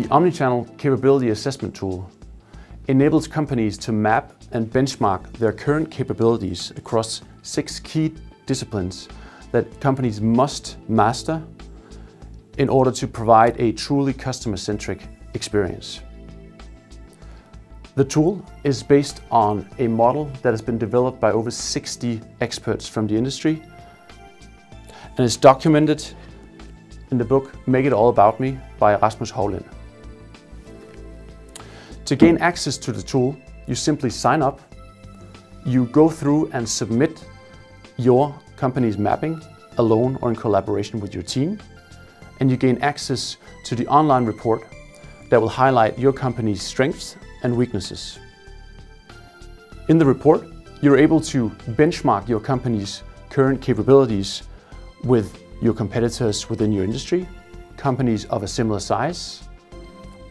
Omnichannel capability assessment tool enables companies to map and benchmark their current capabilities across 6 key disciplines that companies must master in order to provide a truly customer-centric experience. The tool is based on a model that has been developed by over 60 experts from the industry and is documented in the book Make It All About Me by Rasmus Hovland. To gain access to the tool, you simply sign up, you go through and submit your company's mapping alone or in collaboration with your team, and you gain access to the online report that will highlight your company's strengths and weaknesses. In the report, you're able to benchmark your company's current capabilities with your competitors within your industry, companies of a similar size,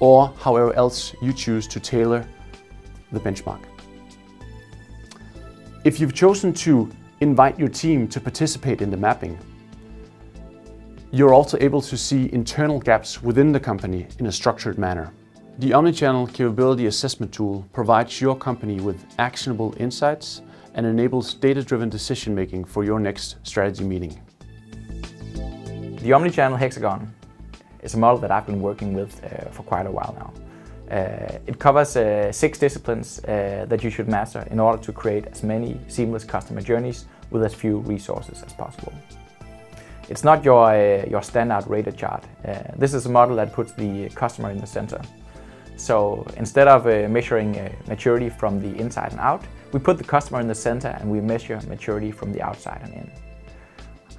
or however else you choose to tailor the benchmark. If you've chosen to invite your team to participate in the mapping, you're also able to see internal gaps within the company in a structured manner. The Omnichannel capability assessment tool provides your company with actionable insights and enables data-driven decision-making for your next strategy meeting. The Omnichannel Hexagon is a model that I've been working with for quite a while now. It covers 6 disciplines that you should master in order to create as many seamless customer journeys with as few resources as possible. It's not your standard rated chart. This is a model that puts the customer in the center. So instead of measuring maturity from the inside and out, we put the customer in the center and we measure maturity from the outside and in.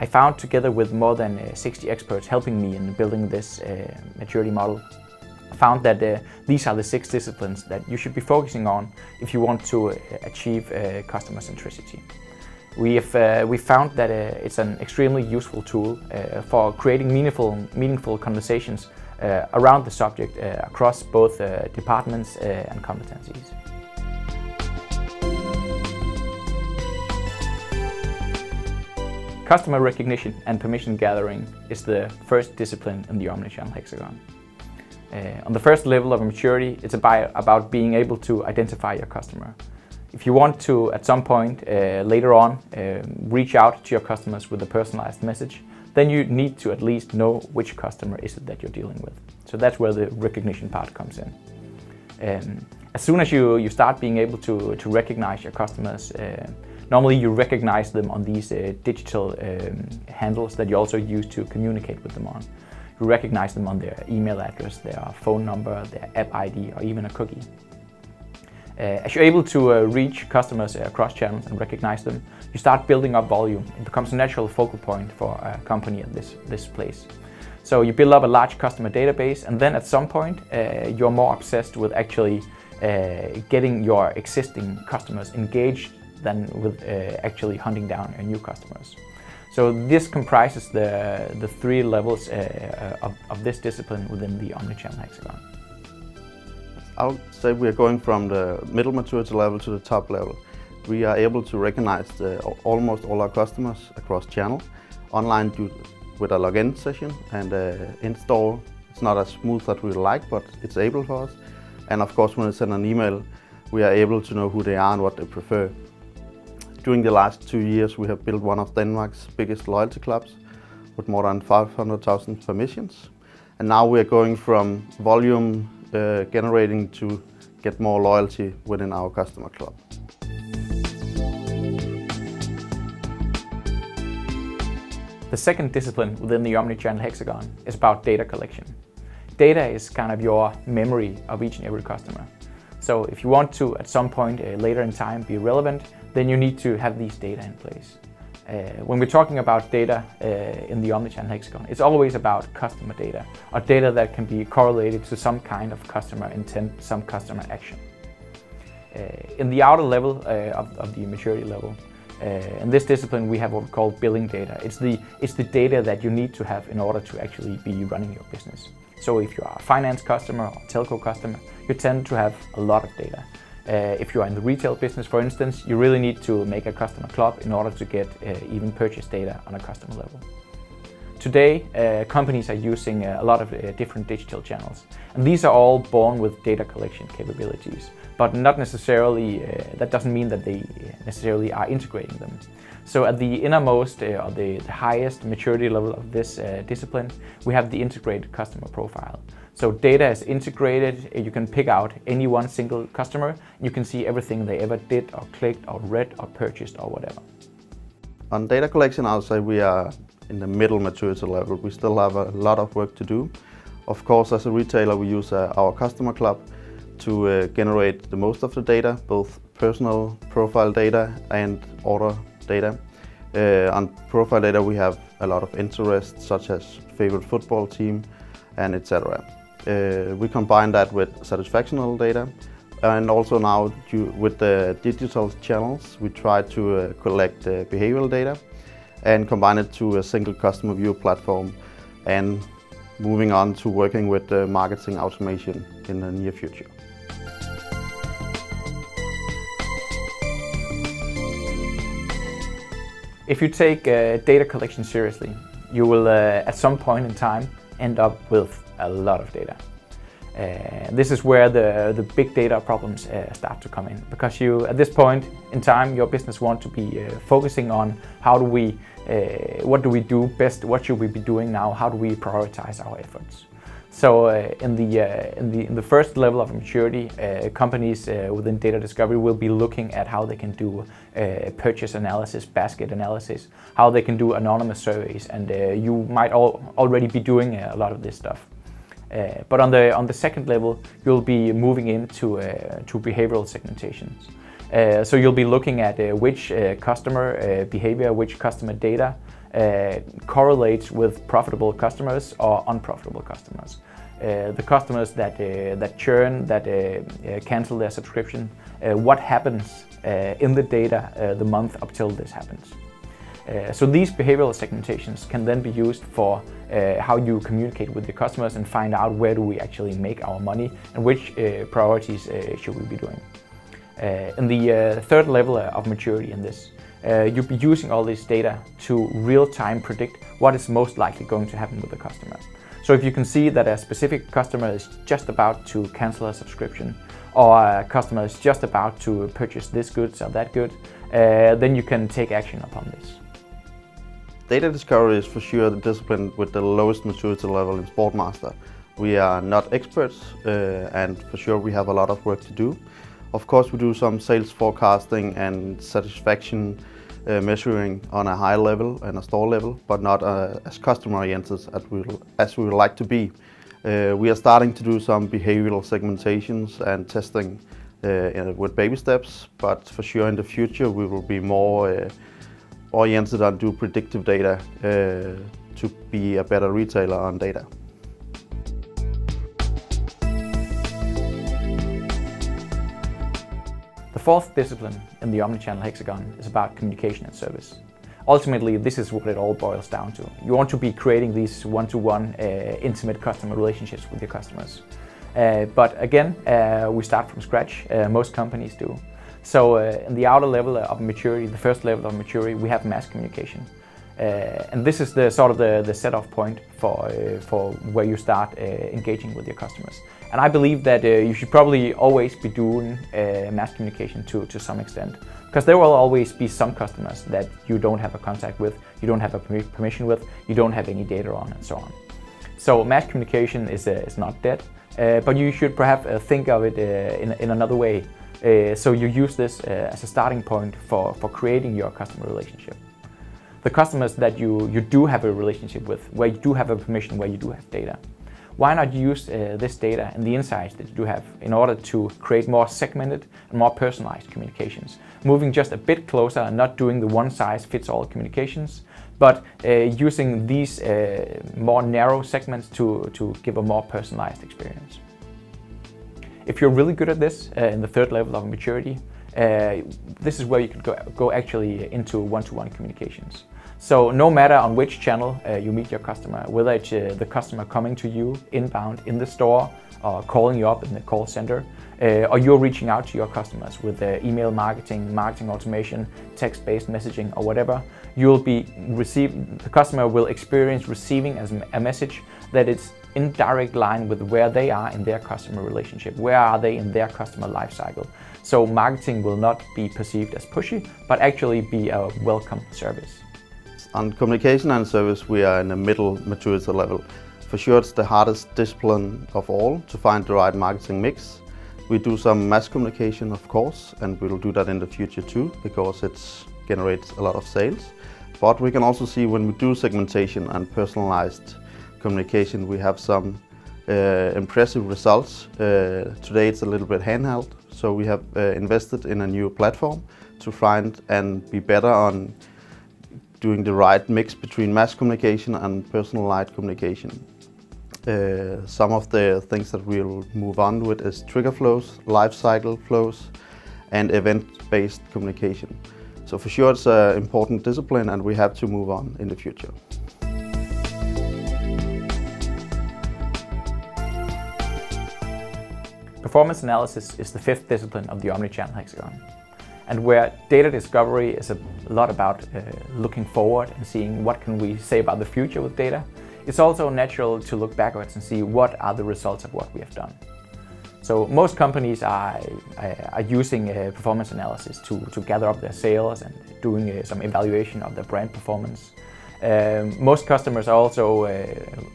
I found, together with more than 60 experts helping me in building this maturity model, found that these are the 6 disciplines that you should be focusing on if you want to achieve customer centricity. We found that it's an extremely useful tool for creating meaningful conversations around the subject across both departments and competencies. Customer recognition and permission gathering is the first discipline in the Omnichannel Hexagon. On the first level of maturity, it's about being able to identify your customer. If you want to, at some point later on, reach out to your customers with a personalized message, then you need to at least know which customer is it that you're dealing with. So that's where the recognition part comes in. As soon as you start being able to recognize your customers, normally you recognize them on these digital handles that you also use to communicate with them on. You recognize them on their email address, their phone number, their app ID, or even a cookie. As you're able to reach customers across channels and recognize them, you start building up volume. It becomes a natural focal point for a company at this place. So you build up a large customer database, and then at some point you're more obsessed with actually getting your existing customers engaged than with actually hunting down new customers. So this comprises the 3 levels of this discipline within the Omnichannel Hexagon. I would say we are going from the middle maturity level to the top level. We are able to recognize almost all our customers across channel, online with a login session, and in-store it's not as smooth as we like, but it's able for us. And of course, when we send an email, we are able to know who they are and what they prefer. During the last 2 years, we have built one of Denmark's biggest loyalty clubs with more than 500,000 permissions. And now we are going from volume generating to get more loyalty within our customer club. The second discipline within the Omnichannel Hexagon is about data collection. Data is kind of your memory of each and every customer. So if you want to, at some point later in time, be relevant, then you need to have these data in place. When we're talking about data in the Omnichannel Hexagon, it's always about customer data, or data that can be correlated to some kind of customer intent, some customer action. In the outer level of the maturity level, in this discipline we have what we call billing data. It's the data that you need to have in order to actually be running your business. So if you are a finance customer or telco customer, you tend to have a lot of data. If you are in the retail business, for instance, you really need to make a customer club in order to get even purchase data on a customer level. Today, companies are using a lot of different digital channels, and these are all born with data collection capabilities, but not necessarily, that doesn't mean that they necessarily are integrating them. So at the innermost or the highest maturity level of this discipline, we have the integrated customer profile. So data is integrated, you can pick out any one single customer, you can see everything they ever did or clicked or read or purchased or whatever. On data collection, I'll say we are in the middle maturity level. We still have a lot of work to do. Of course, as a retailer, we use our customer club to generate the most of the data, both personal profile data and order data. On profile data, we have a lot of interests, such as favorite football team and etc. We combine that with satisfactional data, and also now with the digital channels, we try to collect behavioral data and combine it to a single customer view platform, and moving on to working with marketing automation in the near future. If you take data collection seriously, you will at some point in time end up with a lot of data. This is where the big data problems start to come in, because at this point in time, your business wants to be focusing on what do we do best, what should we be doing now, how do we prioritize our efforts. So in the first level of maturity, companies within data discovery will be looking at how they can do purchase analysis, basket analysis, how they can do anonymous surveys, and you might already be doing a lot of this stuff. But on the second level, you'll be moving into to behavioral segmentations. So you'll be looking at which customer behavior, which customer data correlates with profitable customers or unprofitable customers. The customers that churn, that cancel their subscription, what happens in the data the month up till this happens. So these behavioral segmentations can then be used for how you communicate with your customers and find out where do we actually make our money and which priorities should we be doing. In the third level of maturity in this, you'll be using all this data to real-time predict what is most likely going to happen with the customer. So if you can see that a specific customer is just about to cancel a subscription, or a customer is just about to purchase this goods or that good, then you can take action upon this. Data discovery is for sure the discipline with the lowest maturity level in Sportmaster. We are not experts, and for sure we have a lot of work to do. Of course, we do some sales forecasting and satisfaction measuring on a high level and a store level, but not as customer-oriented as we would like to be. We are starting to do some behavioral segmentations and testing with baby steps, but for sure in the future we will be more oriented on do predictive data to be a better retailer on data. The fourth discipline in the Omnichannel hexagon is about communication and service. Ultimately, this is what it all boils down to. You want to be creating these one-to-one intimate customer relationships with your customers. But again, we start from scratch, most companies do. So in the outer level of maturity, the first level of maturity, we have mass communication. And this is the sort of the set-off point for where you start engaging with your customers. And I believe that you should probably always be doing mass communication to some extent, because there will always be some customers that you don't have a contact with, you don't have a permission with, you don't have any data on, and so on. So mass communication is not dead, but you should perhaps think of it in another way. So you use this as a starting point for creating your customer relationship. The customers that you do have a relationship with, where you do have a permission, where you do have data, why not use this data and the insights that you do have in order to create more segmented and more personalized communications, moving just a bit closer and not doing the one-size-fits-all communications, but using these more narrow segments to give a more personalized experience. If you're really good at this in the third level of maturity, this is where you could go actually into one-to-one communications. So no matter on which channel you meet your customer, whether it's the customer coming to you inbound in the store or calling you up in the call center, or you're reaching out to your customers with email marketing, marketing automation, text-based messaging, or whatever, the customer will experience receiving as a message that it's in direct line with where they are in their customer relationship, where are they in their customer life cycle. So marketing will not be perceived as pushy, but actually be a welcome service. On communication and service, we are in a middle maturity level. For sure, it's the hardest discipline of all to find the right marketing mix. We do some mass communication, of course, and we'll do that in the future too, because it generates a lot of sales. But we can also see when we do segmentation and personalized communication, we have some impressive results. Today it's a little bit handheld, so we have invested in a new platform to find and be better on doing the right mix between mass communication and personalized communication. Some of the things that we'll move on with is trigger flows, life cycle flows, and event-based communication. So for sure it's an important discipline and we have to move on in the future. Performance analysis is the fifth discipline of the Omnichannel hexagon. And where data discovery is a lot about looking forward and seeing what can we say about the future with data, it's also natural to look backwards and see what are the results of what we have done. So most companies are using performance analysis to gather up their sales and doing some evaluation of their brand performance. Most customers are also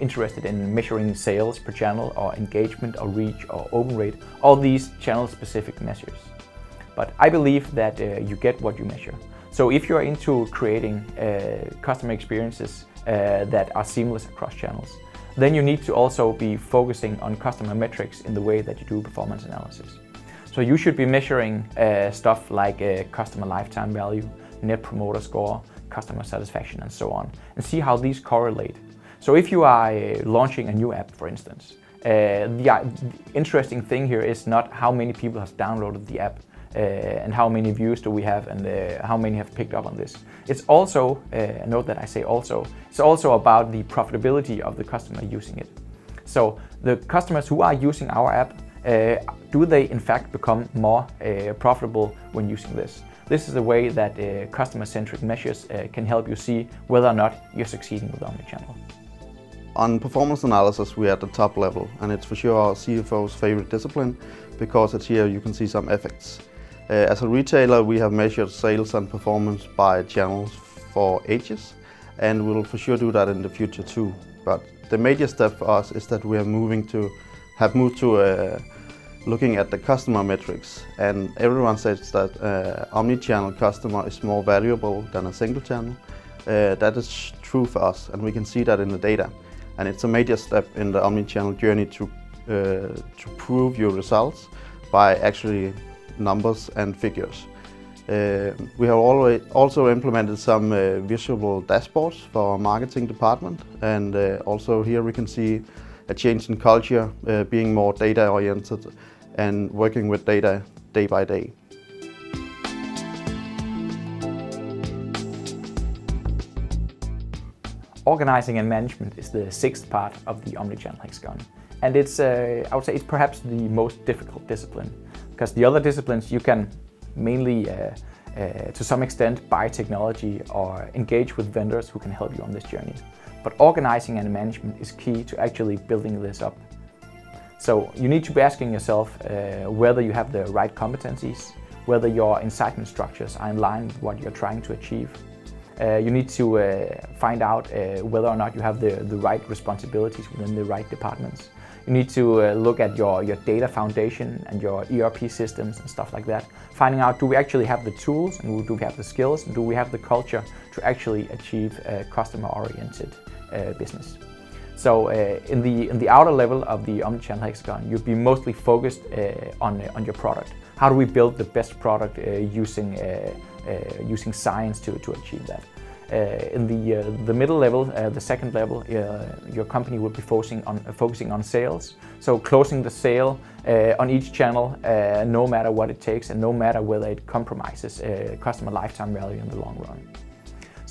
interested in measuring sales per channel or engagement or reach or open rate, all these channel-specific measures. But I believe that you get what you measure. So if you're into creating customer experiences that are seamless across channels, then you need to also be focusing on customer metrics in the way that you do performance analysis. So you should be measuring stuff like customer lifetime value, net promoter score, customer satisfaction, and so on, and see how these correlate. So if you are launching a new app, for instance, the interesting thing here is not how many people have downloaded the app, and how many views do we have, and how many have picked up on this. It's also, note that I say also, it's also about the profitability of the customer using it. So the customers who are using our app, do they in fact become more profitable when using this? This is a way that customer-centric measures can help you see whether or not you're succeeding with Omnichannel. On performance analysis, we're at the top level, and it's for sure our CFO's favorite discipline, because it's here you can see some effects. As a retailer, we have measured sales and performance by channels for ages, and we'll for sure do that in the future too. But the major step for us is that we have moved to looking at the customer metrics, and everyone says that omnichannel customer is more valuable than a single channel. That is true for us, and we can see that in the data. And it's a major step in the omnichannel journey to prove your results by actually numbers and figures. We have also implemented some visual dashboards for our marketing department, and also here we can see a change in culture, being more data oriented and working with data day by day. Organizing and management is the sixth part of the Omnichannel hexagon. And it's, I would say, it's perhaps the most difficult discipline, because the other disciplines you can mainly, to some extent, buy technology or engage with vendors who can help you on this journey. But organizing and management is key to actually building this up. So you need to be asking yourself whether you have the right competencies, whether your incitement structures are in line with what you're trying to achieve. You need to find out whether or not you have the right responsibilities within the right departments. You need to look at your data foundation and your ERP systems and stuff like that. Finding out, do we actually have the tools, and do we have the skills, and do we have the culture to actually achieve a customer-oriented business. So in the outer level of the Omnichannel hexagon, you'd be mostly focused on your product. How do we build the best product using science to achieve that? In the middle level, the second level, your company would be focusing on sales. So closing the sale on each channel, no matter what it takes, and no matter whether it compromises customer lifetime value in the long run.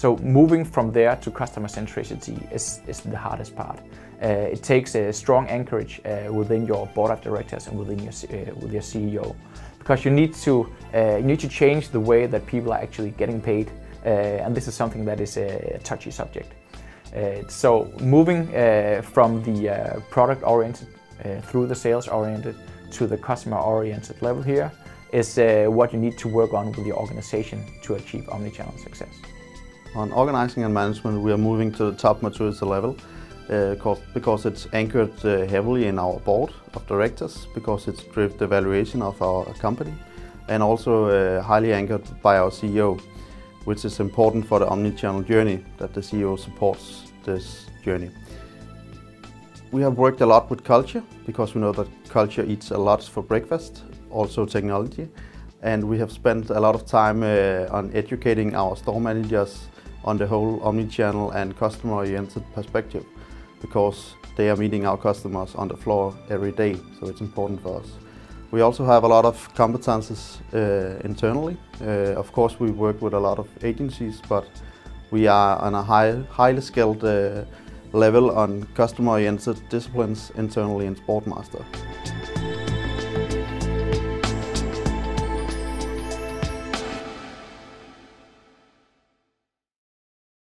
So moving from there to customer centricity is the hardest part. It takes a strong anchorage within your board of directors and within with your CEO, because you need to change the way that people are actually getting paid, and this is something that is a touchy subject. So moving from the product-oriented through the sales-oriented to the customer-oriented level here is what you need to work on with your organization to achieve omnichannel success. On organizing and management, we are moving to the top maturity level because it's anchored heavily in our board of directors, because it's driven the valuation of our company, and also highly anchored by our CEO, which is important for the omnichannel journey, that the CEO supports this journey. We have worked a lot with culture, because we know that culture eats a lot for breakfast, also technology, and we have spent a lot of time on educating our store managers on the whole omnichannel and customer-oriented perspective, because they are meeting our customers on the floor every day, so it's important for us. We also have a lot of competences internally. Of course, we work with a lot of agencies, but we are on a highly skilled level on customer-oriented disciplines internally in Sportmaster.